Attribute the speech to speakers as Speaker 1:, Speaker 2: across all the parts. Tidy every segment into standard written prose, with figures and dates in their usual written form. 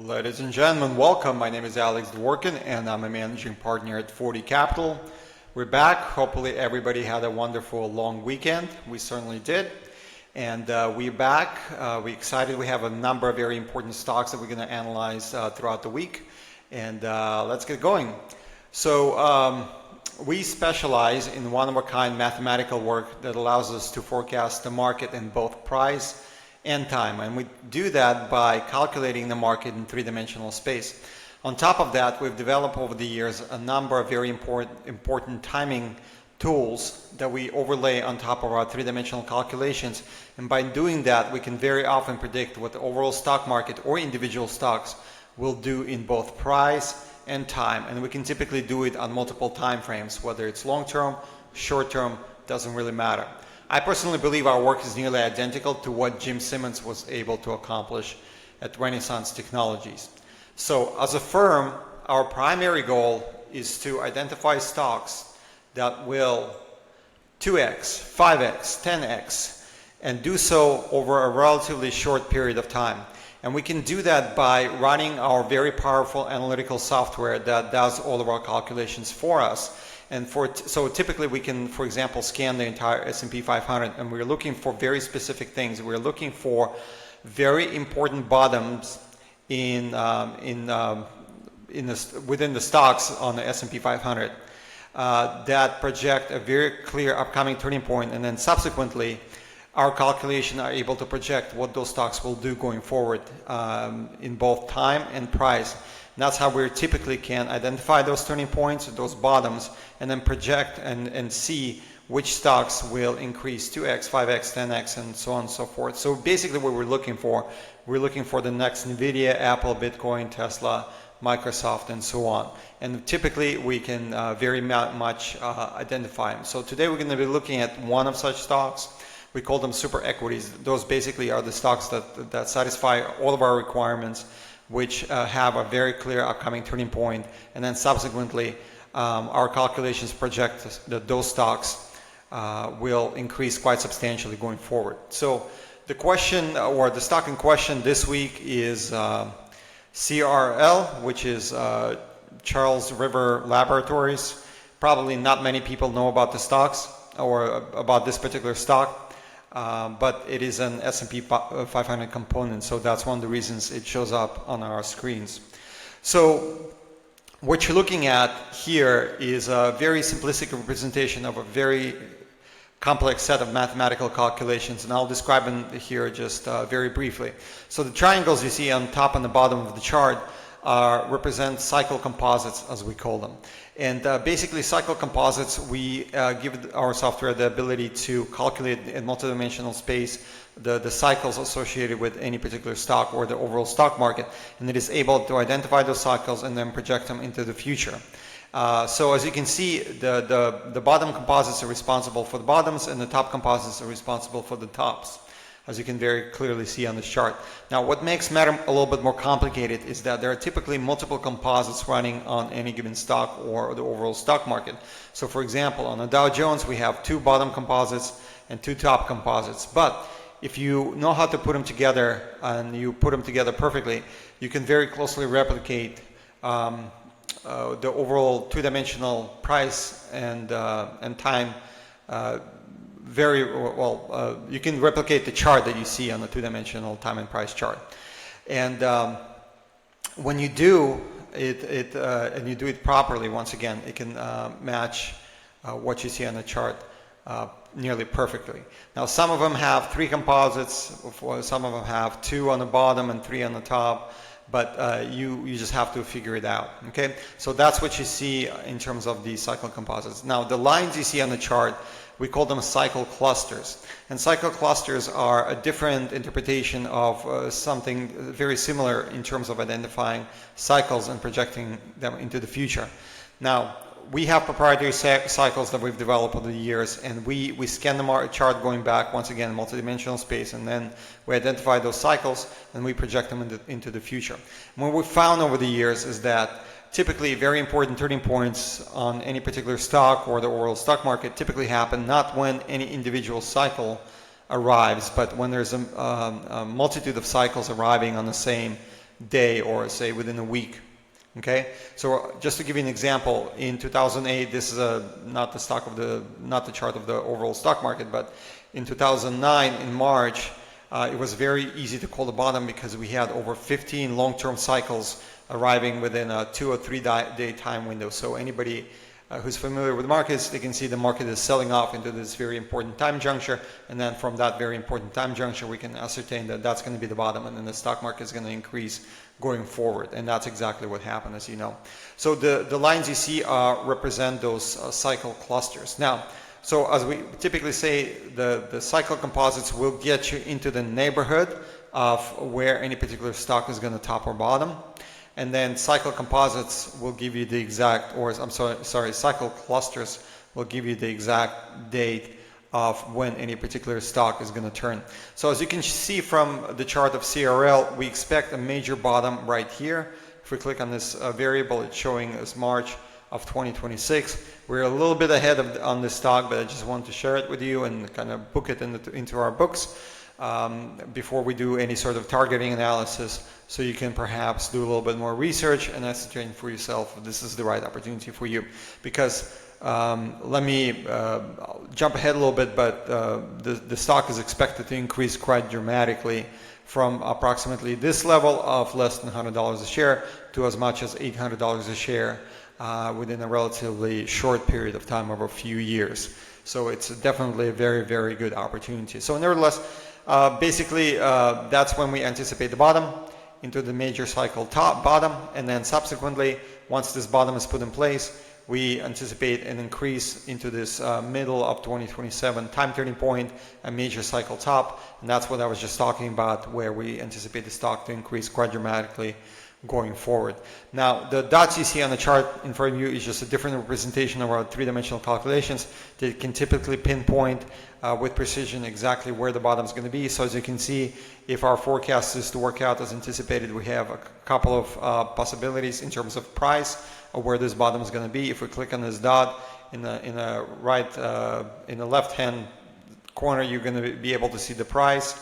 Speaker 1: Ladies and gentlemen, welcome. My name is Alex Dworkin and I'm a managing partner at 40 Capital. We're back. Hopefully everybody had a wonderful long weekend. We certainly did. And we're back. We're excited. We have a number of very important stocks that we're going to analyze throughout the week. And let's get going. So we specialize in one-of-a-kind mathematical work that allows us to forecast the market in both price and time, and we do that by calculating the market in three-dimensional space. On top of that, we've developed over the years a number of very important timing tools that we overlay on top of our three-dimensional calculations, and by doing that we can very often predict what the overall stock market or individual stocks will do in both price and time, and we can typically do it on multiple time frames, whether it's long-term, short-term, doesn't really matter. I personally believe our work is nearly identical to what Jim Simmons was able to accomplish at Renaissance Technologies. So as a firm, our primary goal is to identify stocks that will 2x, 5x, 10x, and do so over a relatively short period of time. And we can do that by running our very powerful analytical software that does all of our calculations for us. And so typically we can, for example, scan the entire S&P 500, and we're looking for very specific things. We're looking for very important bottoms within the stocks on the S&P 500 that project a very clear upcoming turning point, and then subsequently our calculations are able to project what those stocks will do going forward in both time and price. And that's how we typically can identify those turning points, those bottoms, and then project and see which stocks will increase 2x, 5x, 10x, and so on and so forth. So basically what we're looking for the next NVIDIA, Apple, Bitcoin, Tesla, Microsoft, and so on. And typically we can very much identify them. So today we're going to be looking at one of such stocks. We call them super equities. Those basically are the stocks that satisfy all of our requirements, which have a very clear upcoming turning point, and then subsequently our calculations project that those stocks will increase quite substantially going forward. So the question, or the stock in question this week, is CRL, which is Charles River Laboratories. Probably not many people know about the stocks or about this particular stock. But it is an S&P 500 component, so that's one of the reasons it shows up on our screens. So what you're looking at here is a very simplistic representation of a very complex set of mathematical calculations, and I'll describe them here just very briefly. So the triangles you see on top and the bottom of the chart represent cycle composites, as we call them. And basically cycle composites, we give our software the ability to calculate in multidimensional space the cycles associated with any particular stock or the overall stock market, and it is able to identify those cycles and then project them into the future. So as you can see, the bottom composites are responsible for the bottoms, and the top composites are responsible for the tops, as you can very clearly see on this chart. Now what makes matter a little bit more complicated is that there are typically multiple composites running on any given stock or the overall stock market. So for example, on the Dow Jones we have two bottom composites and two top composites, but if you know how to put them together and you put them together perfectly, you can very closely replicate the overall two-dimensional price and time very well. You can replicate the chart that you see on the two-dimensional time and price chart, and when you do it and you do it properly, once again it can match what you see on the chart nearly perfectly. Now some of them have three composites, some of them have two on the bottom and three on the top, but you just have to figure it out. Okay, so that's what you see in terms of the cycle composites. Now the lines you see on the chart, we call them cycle clusters, and cycle clusters are a different interpretation of something very similar in terms of identifying cycles and projecting them into the future. Now we have proprietary cycles that we've developed over the years, and we scan the chart going back, once again, in multidimensional space, and then we identify those cycles and we project them into the future. And what we've found over the years is that typically very important turning points on any particular stock or the overall stock market typically happen not when any individual cycle arrives, but when there's a multitude of cycles arriving on the same day or say within a week. Okay, so just to give you an example, in 2008, this is not the chart of the overall stock market, but in 2009 in March, it was very easy to call the bottom because we had over 15 long-term cycles arriving within a 2 or 3 day time window. So anybody who's familiar with markets, they can see the market is selling off into this very important time juncture, and then from that very important time juncture, we can ascertain that that's going to be the bottom, and then the stock market is going to increase going forward, and that's exactly what happened, as you know. So the lines you see represent those cycle clusters. Now, so as we typically say, the cycle composites will get you into the neighborhood of where any particular stock is going to top or bottom. And then cycle composites will give you the exact, or I'm sorry, cycle clusters will give you the exact date of when any particular stock is going to turn. So as you can see from the chart of CRL, we expect a major bottom right here. If we click on this variable, it's showing us March of 2026. We're a little bit ahead on this stock, but I just want to share it with you and kind of book it into our books before we do any sort of targeting analysis, so you can perhaps do a little bit more research and ascertain for yourself if this is the right opportunity for you. Because let me jump ahead a little bit, but the stock is expected to increase quite dramatically from approximately this level of less than $100 a share to as much as $800 a share within a relatively short period of time, over a few years. So it's definitely a very, very good opportunity. So nevertheless, basically that's when we anticipate the bottom into the major cycle top bottom, and then subsequently, once this bottom is put in place, we anticipate an increase into this middle of 2027 time turning point, a major cycle top, and that's what I was just talking about, where we anticipate the stock to increase quite dramatically going forward. Now, the dots you see on the chart in front of you is just a different representation of our three-dimensional calculations that can typically pinpoint with precision exactly where the bottom is going to be. So as you can see, if our forecast is to work out as anticipated, we have a couple of possibilities in terms of price of where this bottom is going to be. If we click on this dot in the left-hand corner, you're going to be able to see the price.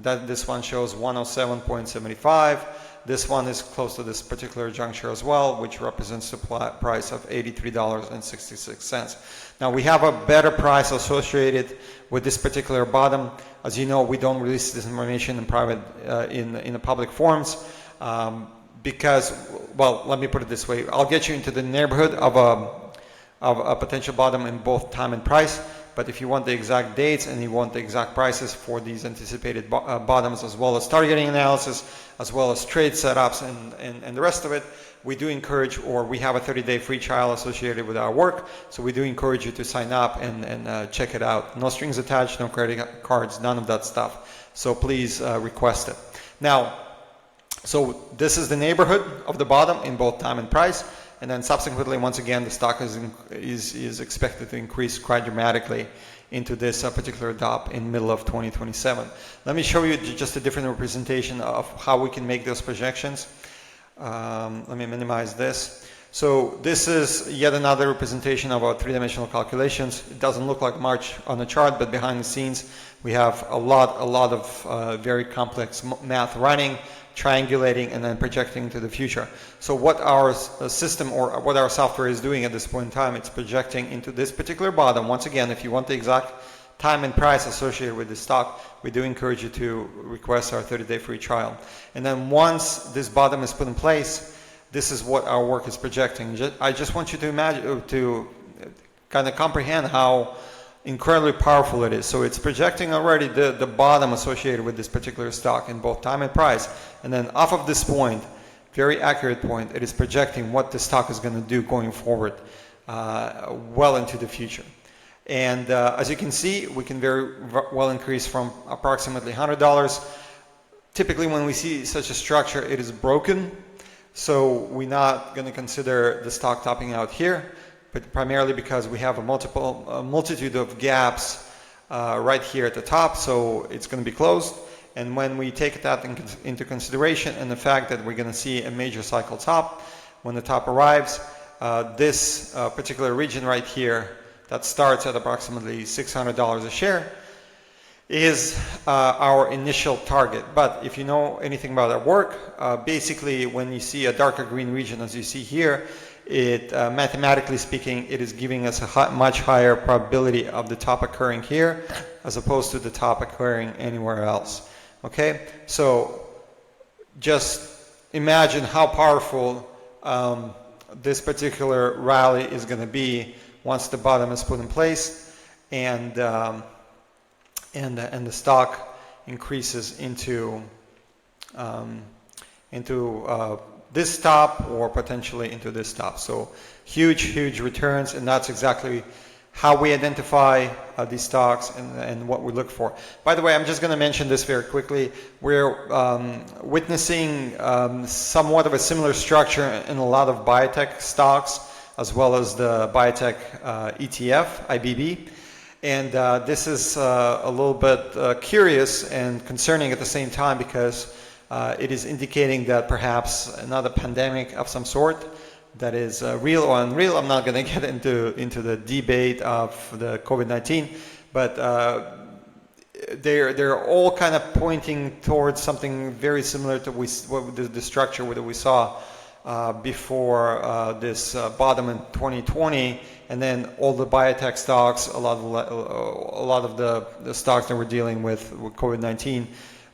Speaker 1: That this one shows 107.75. This one is close to this particular juncture as well, which represents the price of $83.66. Now we have a better price associated with this particular bottom. As you know, we don't release this information in private, in the public forums, because, well, let me put it this way: I'll get you into the neighborhood of a potential bottom in both time and price. But if you want the exact dates and you want the exact prices for these anticipated bottoms, as well as targeting analysis, as well as trade setups and the rest of it, we do encourage, or we have a 30-day free trial associated with our work. So we do encourage you to sign up and check it out. No strings attached, no credit cards, none of that stuff. So please request it. Now, so this is the neighborhood of the bottom in both time and price. And then subsequently, once again, the stock is expected to increase quite dramatically into this particular top in middle of 2027. Let me show you just a different representation of how we can make those projections. Let me minimize this. So this is yet another representation of our three-dimensional calculations. It doesn't look like much on the chart, but behind the scenes, we have a lot of very complex math running, triangulating, and then projecting into the future. So what our system, or what our software is doing at this point in time, it's projecting into this particular bottom. Once again, if you want the exact time and price associated with the stock, we do encourage you to request our 30-day free trial. And then once this bottom is put in place, this is what our work is projecting. I just want you to imagine, to kind of comprehend how incredibly powerful it is. So it's projecting already the bottom associated with this particular stock in both time and price. And then off of this point, very accurate point, it is projecting what the stock is going to do going forward well into the future. And as you can see, we can very well increase from approximately $100. Typically when we see such a structure, it is broken. So we're not going to consider the stock topping out here, but primarily because we have a multitude of gaps right here at the top, so it's going to be closed. And when we take that into consideration, and the fact that we're going to see a major cycle top, when the top arrives, this particular region right here, that starts at approximately $600 a share, is our initial target. But if you know anything about our work, basically when you see a darker green region as you see here, it mathematically speaking, it is giving us a much higher probability of the top occurring here as opposed to the top occurring anywhere else. Okay, so just imagine how powerful this particular rally is going to be once the bottom is put in place and the stock increases into this stop or potentially into this stop. So huge returns, and that's exactly how we identify these stocks and what we look for. By the way, I'm just going to mention this very quickly. We're witnessing somewhat of a similar structure in a lot of biotech stocks, as well as the biotech ETF, IBB. And this is a little bit curious and concerning at the same time, because it is indicating that perhaps another pandemic of some sort that is real or unreal. I'm not going to get into the debate of the COVID-19, but they're all kind of pointing towards something very similar to the structure that we saw before this bottom in 2020, and then all the biotech stocks, a lot of the stocks that we're dealing with COVID-19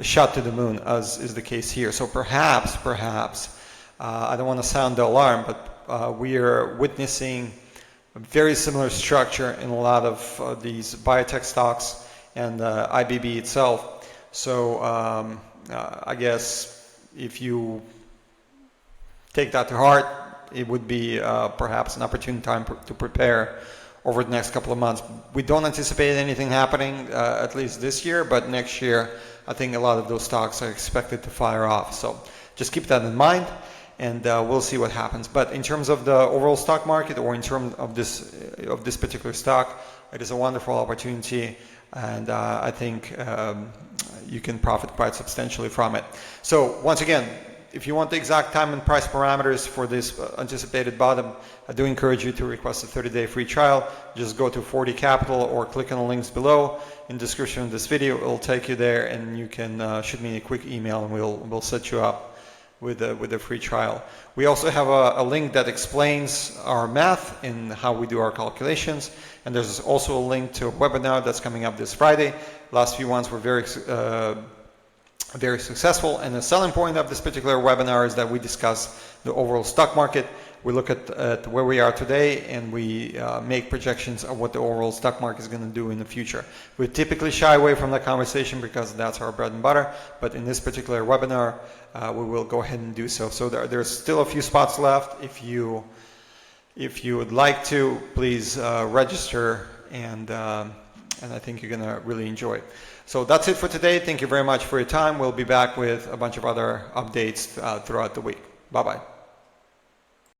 Speaker 1: shot to the moon, as is the case here. So perhaps I don't want to sound the alarm, but we are witnessing a very similar structure in a lot of these biotech stocks and IBB itself. So I guess if you take that to heart, it would be perhaps an opportune time to prepare over the next couple of months. We don't anticipate anything happening, at least this year, but next year I think a lot of those stocks are expected to fire off. So just keep that in mind, and we'll see what happens. But in terms of the overall stock market, or in terms of this particular stock, it is a wonderful opportunity, and I think you can profit quite substantially from it. So once again, if you want the exact time and price parameters for this anticipated bottom, I do encourage you to request a 30-day free trial. Just go to 40 Capital or click on the links below in the description of this video. It will take you there, and you can shoot me a quick email, and we'll set you up with a free trial. We also have a link that explains our math and how we do our calculations, and there's also a link to a webinar that's coming up this Friday. Last few ones were very successful, and the selling point of this particular webinar is that we discuss the overall stock market. We look at where we are today, and we make projections of what the overall stock market is going to do in the future. We typically shy away from that conversation because that's our bread and butter, but in this particular webinar we will go ahead and do so. So there's still a few spots left. If you would like to, please register, and I think you're going to really enjoy it. So that's it for today. Thank you very much for your time. We'll be back with a bunch of other updates throughout the week. Bye-bye.